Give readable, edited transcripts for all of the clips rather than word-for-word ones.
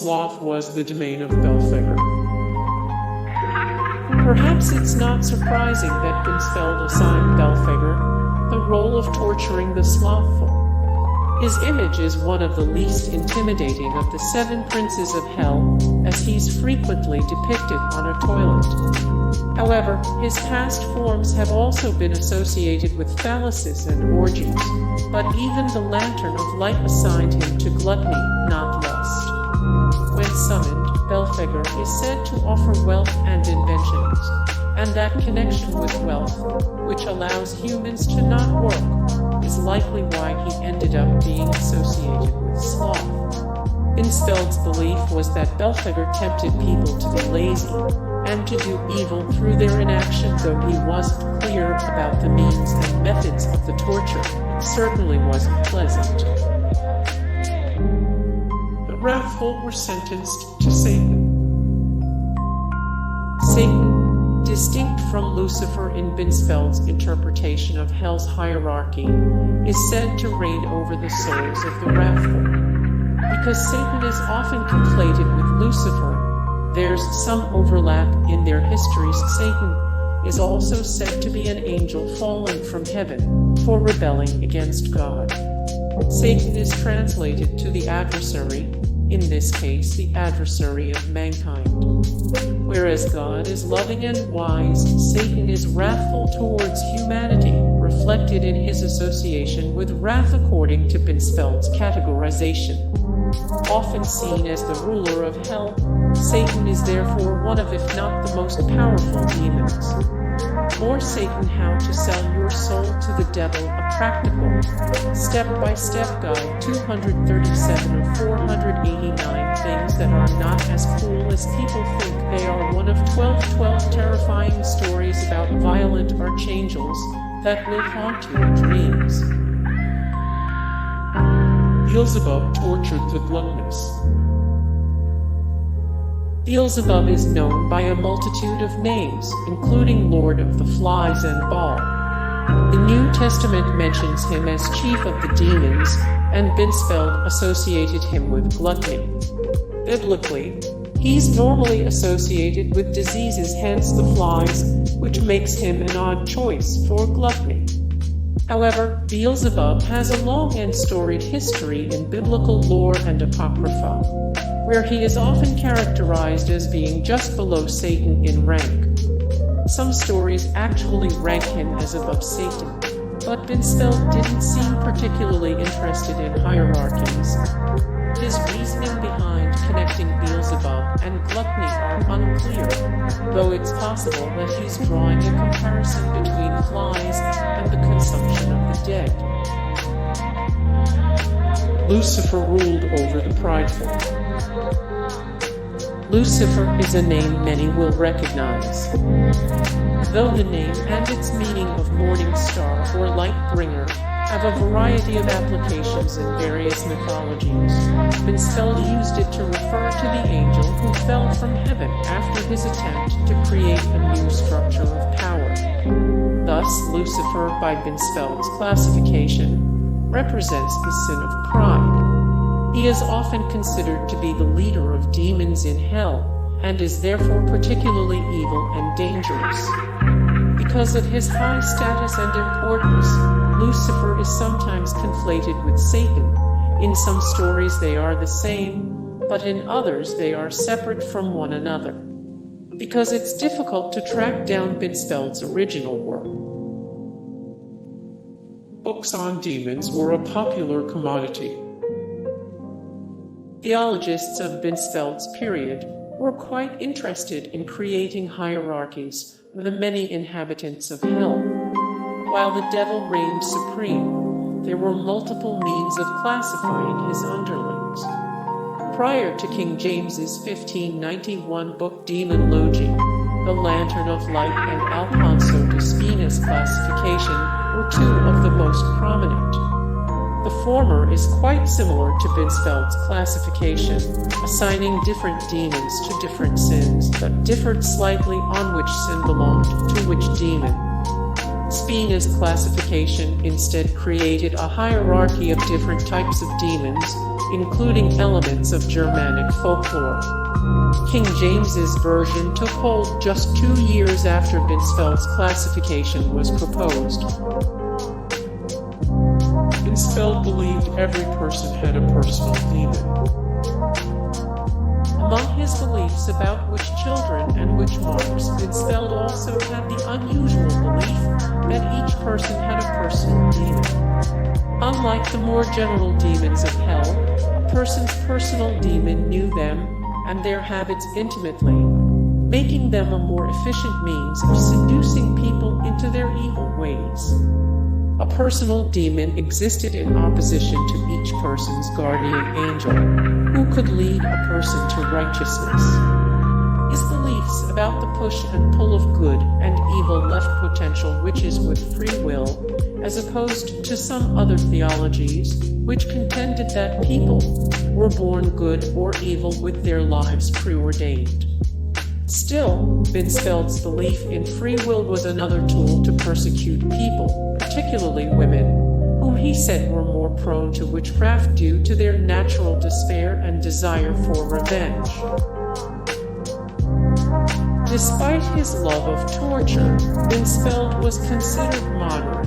Sloth was the domain of Belphegor. Perhaps it's not surprising that Binsfeld assigned Belphegor the role of torturing the slothful. His image is one of the least intimidating of the 7 princes of hell, as he's frequently depicted on a toilet. However, his past forms have also been associated with phalluses and orgies, but even the Lantern of Light assigned him to gluttony, not lust. When summoned, Belphegor is said to offer wealth and inventions, and that connection with wealth, which allows humans to not work, is likely why he ended up being associated with sloth. Binsfeld's belief was that Belphegor tempted people to be lazy and to do evil through their inaction, though he wasn't clear about the means and methods of the torture. It certainly wasn't pleasant. The Wrathful were sentenced to Satan. Satan, distinct from Lucifer in Binsfeld's interpretation of hell's hierarchy, is said to reign over the souls of the Wrathful. Because Satan is often conflated with Lucifer, there's some overlap in their histories. Satan is also said to be an angel fallen from heaven for rebelling against God. Satan is translated to the adversary, in this case the adversary of mankind. Whereas God is loving and wise, Satan is wrathful towards humanity, reflected in his association with wrath according to Binsfeld's categorization. Often seen as the ruler of hell, Satan is therefore one of, if not the most powerful demons. More Satan: How to Sell Your Soul to the Devil, a practical, step-by-step guide, 237 of 489 things that are not as cool as people think they are, one of 12 terrifying stories about violent archangels that will haunt your dreams. Beelzebub tortured the Gluttonous. Beelzebub is known by a multitude of names, including Lord of the Flies and Ball. The New Testament mentions him as chief of the demons, and Binsfeld associated him with gluttony. Biblically, he's normally associated with diseases, hence the flies, which makes him an odd choice for gluttony. However, Beelzebub has a long and storied history in biblical lore and apocrypha, where he is often characterized as being just below Satan in rank. Some stories actually rank him as above Satan, but Binsfeld didn't seem particularly interested in hierarchies. His reasoning behind connecting Beelzebub and gluttony are unclear, though it's possible that he's drawing a comparison between flies and the consumption of the dead. Lucifer ruled over the Prideful. Lucifer is a name many will recognize. Though the name and its meaning of morning star or light bringer have a variety of applications in various mythologies, Binsfeld used it to refer to the angel who fell from heaven after his attempt to create a new structure of power. Thus, Lucifer, by Binsfeld's classification, represents the sin of pride. He is often considered to be the leader of demons in hell, and is therefore particularly evil and dangerous. Because of his high status and importance, Lucifer is sometimes conflated with Satan. In some stories they are the same, but in others they are separate from one another, because it's difficult to track down Binsfeld's original work. Books on demons were a popular commodity. Theologians of Binsfeld's period were quite interested in creating hierarchies for the many inhabitants of hell. While the devil reigned supreme, there were multiple means of classifying his underlings. Prior to King James's 1591 book Demonology, the Lantern of Light and Alfonso de Spina's classification were two of the most prominent. The former is quite similar to Binsfeld's classification, assigning different demons to different sins, but differed slightly on which sin belonged to which demon. Spina's classification instead created a hierarchy of different types of demons, including elements of Germanic folklore. King James's version took hold just 2 years after Binsfeld's classification was proposed. Binsfeld believed every person had a personal demon. Among his beliefs about witch children and witch marks, Binsfeld also had the unusual belief that each person had a personal demon. Unlike the more general demons of hell, a person's personal demon knew them and their habits intimately, making them a more efficient means of seducing people into their evil ways. A personal demon existed in opposition to each person's guardian angel, who could lead a person to righteousness. His beliefs about the push and pull of good and evil left potential witches with free will, as opposed to some other theologies, which contended that people were born good or evil with their lives preordained. Still, Binsfeld's belief in free will was another tool to persecute people, particularly women, whom he said were more prone to witchcraft due to their natural despair and desire for revenge. Despite his love of torture, Binsfeld was considered moderate.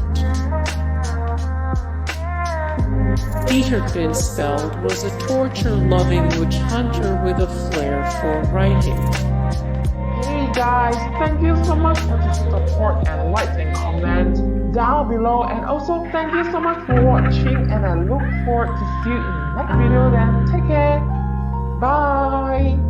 Peter Binsfeld was a torture-loving witch hunter with a flair for writing. Hey guys, thank you so much for the support and likes and comments down below, and also thank you so much for watching, and I look forward to see you in the next video. Then take care, bye.